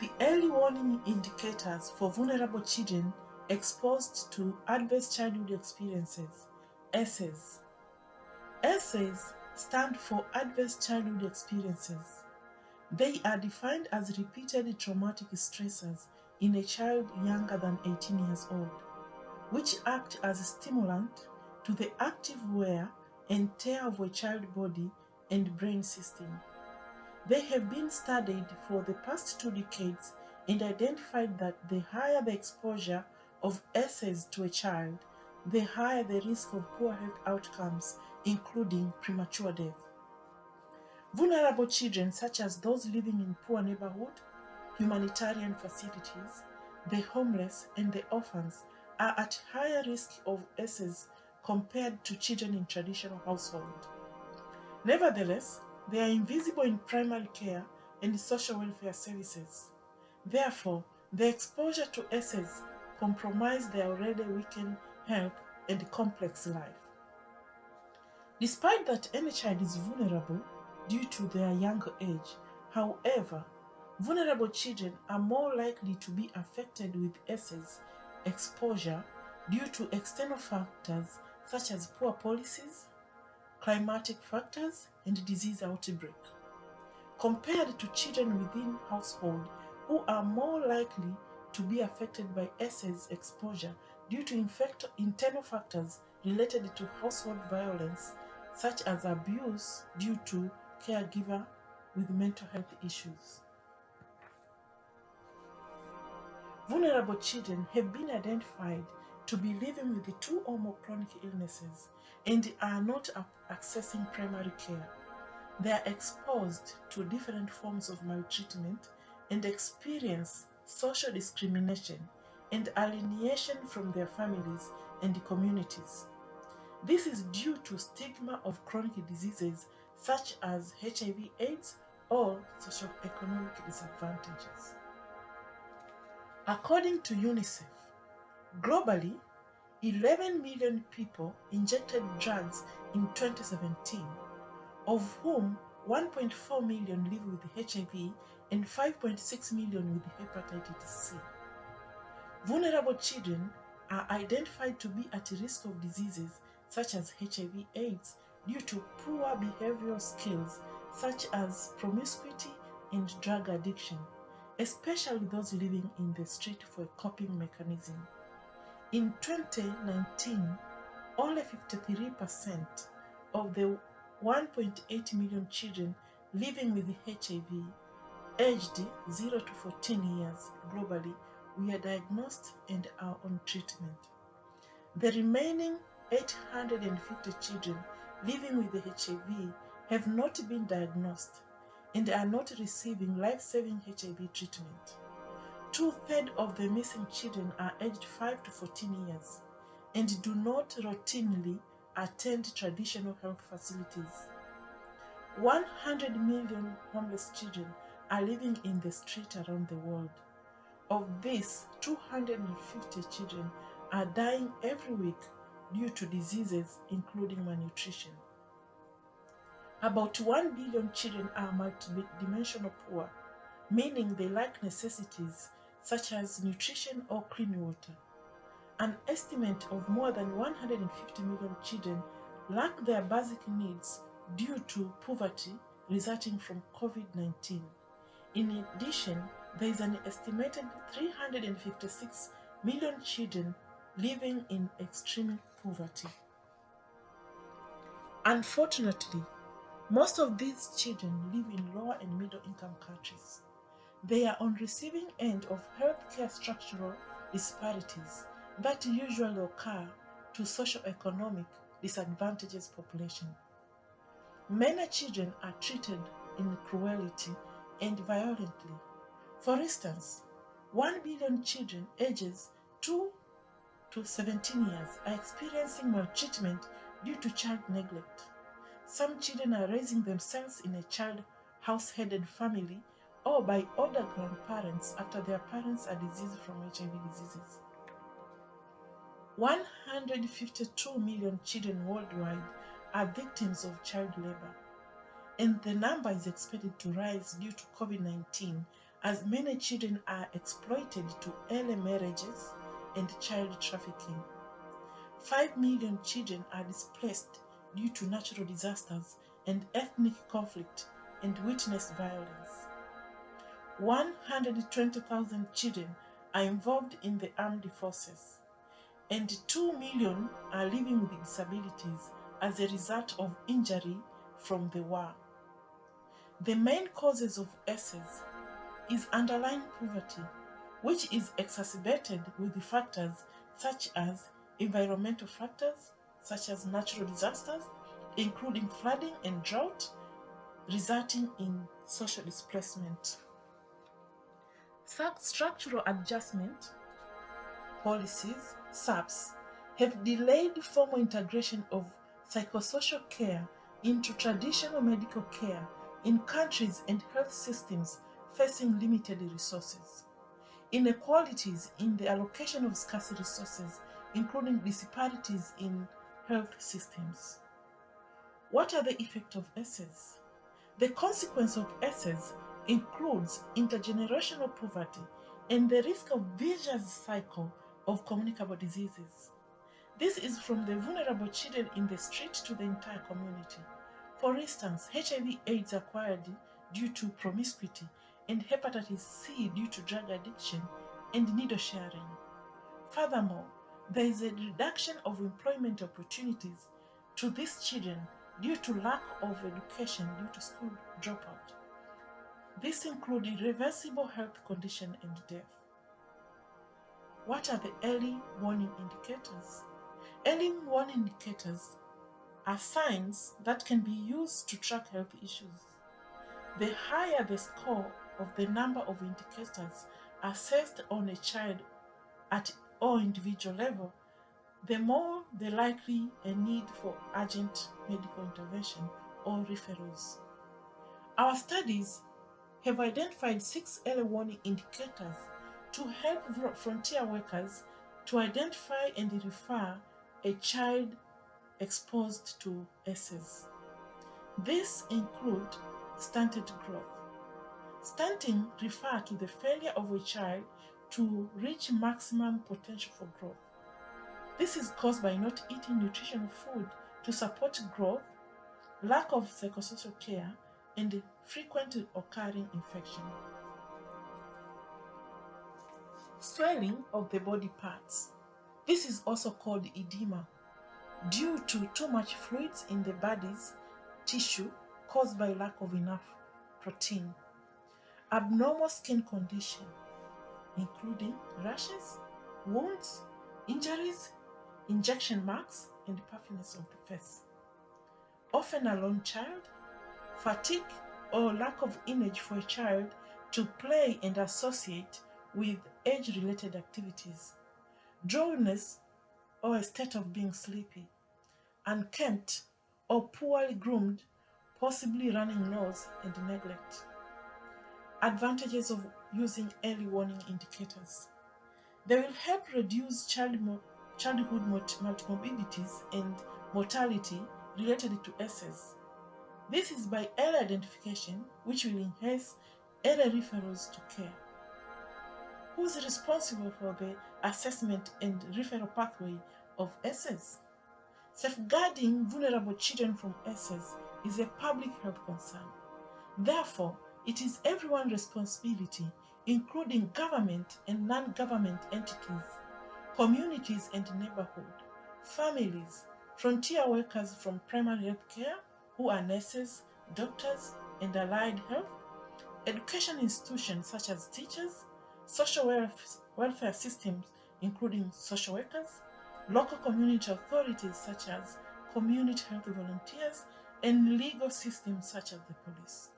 The early warning indicators for vulnerable children exposed to adverse childhood experiences, ACEs. ACEs stand for Adverse Childhood Experiences. They are defined as repeated traumatic stressors in a child younger than 18 years old, which act as a stimulant to the active wear and tear of a child's body and brain system. They have been studied for the past 2 decades and identified that the higher the exposure of ACEs to a child, the higher the risk of poor health outcomes, including premature death. Vulnerable children, such as those living in poor neighborhoods, humanitarian facilities, the homeless, and the orphans, are at higher risk of ACEs compared to children in traditional households. Nevertheless, they are invisible in primary care and social welfare services. Therefore, their exposure to ACEs compromise their already weakened health and complex life. Despite that any child is vulnerable due to their young age, however, vulnerable children are more likely to be affected with ACEs exposure due to external factors such as poor policies, climatic factors, and disease outbreak, compared to children within household who are more likely to be affected by ACEs exposure due to internal factors related to household violence, such as abuse due to caregiver with mental health issues. Vulnerable children have been identified to be living with 2 or more chronic illnesses and are not accessing primary care. They are exposed to different forms of maltreatment and experience social discrimination and alienation from their families and communities. This is due to stigma of chronic diseases such as HIV/AIDS or socioeconomic disadvantages. According to UNICEF, globally, 11 million people injected drugs in 2017, of whom 1.4 million live with HIV and 5.6 million with hepatitis C. Vulnerable children are identified to be at risk of diseases such as HIV/AIDS due to poor behavioral skills such as promiscuity and drug addiction, especially those living in the street for a coping mechanism. In 2019, only 53% of the 1.8 million children living with HIV aged 0 to 14 years globally were diagnosed and are on treatment. The remaining 850 children living with HIV have not been diagnosed and are not receiving life-saving HIV treatment. 2/3 of the missing children are aged 5 to 14 years and do not routinely attend traditional health facilities. 100 million homeless children are living in the street around the world. Of these, 250 children are dying every week due to diseases including malnutrition. About 1 billion children are multidimensional poor, meaning they lack necessities such as nutrition or clean water. An estimate of more than 150 million children lack their basic needs due to poverty resulting from COVID-19. In addition, there is an estimated 356 million children living in extreme poverty. Unfortunately, most of these children live in lower and middle income countries. They are on receiving end of healthcare structural disparities that usually occur to socioeconomic disadvantaged population. Many children are treated in cruelty and violently. For instance, 1 billion children ages 2 to 17 years are experiencing maltreatment due to child neglect. Some children are raising themselves in a child house-headed family or by older grandparents after their parents are diseased from HIV diseases. 152 million children worldwide are victims of child labor, and the number is expected to rise due to COVID-19 as many children are exploited to early marriages and child trafficking. 5 million children are displaced due to natural disasters and ethnic conflict and witness violence. 120,000 children are involved in the armed forces, and 2 million are living with disabilities as a result of injury from the war. The main causes of ESES is underlying poverty, which is exacerbated with the factors such as environmental factors, such as natural disasters, including flooding and drought, resulting in social displacement. Structural adjustment policies, SAPs, have delayed formal integration of psychosocial care into traditional medical care in countries and health systems facing limited resources. Inequalities in the allocation of scarce resources, including disparities in health systems. What are the effects of ESES? The consequence of ESES includes intergenerational poverty and the risk of vicious cycle of communicable diseases. This is from the vulnerable children in the street to the entire community. For instance, HIV/AIDS acquired due to promiscuity and hepatitis C due to drug addiction and needle sharing. Furthermore, there is a reduction of employment opportunities to these children due to lack of education due to school dropout. This includes irreversible health condition and death. What are the early warning indicators? Early warning indicators are signs that can be used to track health issues. The higher the score of the number of indicators assessed on a child at or individual level, the more the likely a need for urgent medical intervention or referrals. Our studies have identified 6 early warning indicators to help frontier workers to identify and refer a child exposed to ESES. These include stunted growth. Stunting refers to the failure of a child to reach maximum potential for growth. This is caused by not eating nutritional food to support growth, lack of psychosocial care, and frequently occurring infection. Swelling of the body parts. This is also called edema, due to too much fluids in the body's tissue caused by lack of enough protein. Abnormal skin condition, including rashes, wounds, injuries, injection marks, and puffiness of the face. Often a lone child, fatigue or lack of energy for a child to play and associate with age-related activities. Drowsiness or a state of being sleepy. Unkempt or poorly groomed, possibly running nose and neglect. Advantages of using early warning indicators. They will help reduce childhood multimorbidities and mortality related to ESES. This is by early identification, which will enhance early referrals to care. Who is responsible for the assessment and referral pathway of ESES? Safeguarding vulnerable children from ESES is a public health concern. Therefore, it is everyone's responsibility, including government and non-government entities, communities and neighborhood, families, frontier workers from primary health care who are nurses, doctors, and allied health, education institutions such as teachers, social welfare systems including social workers, local community authorities such as community health volunteers, and legal systems such as the police.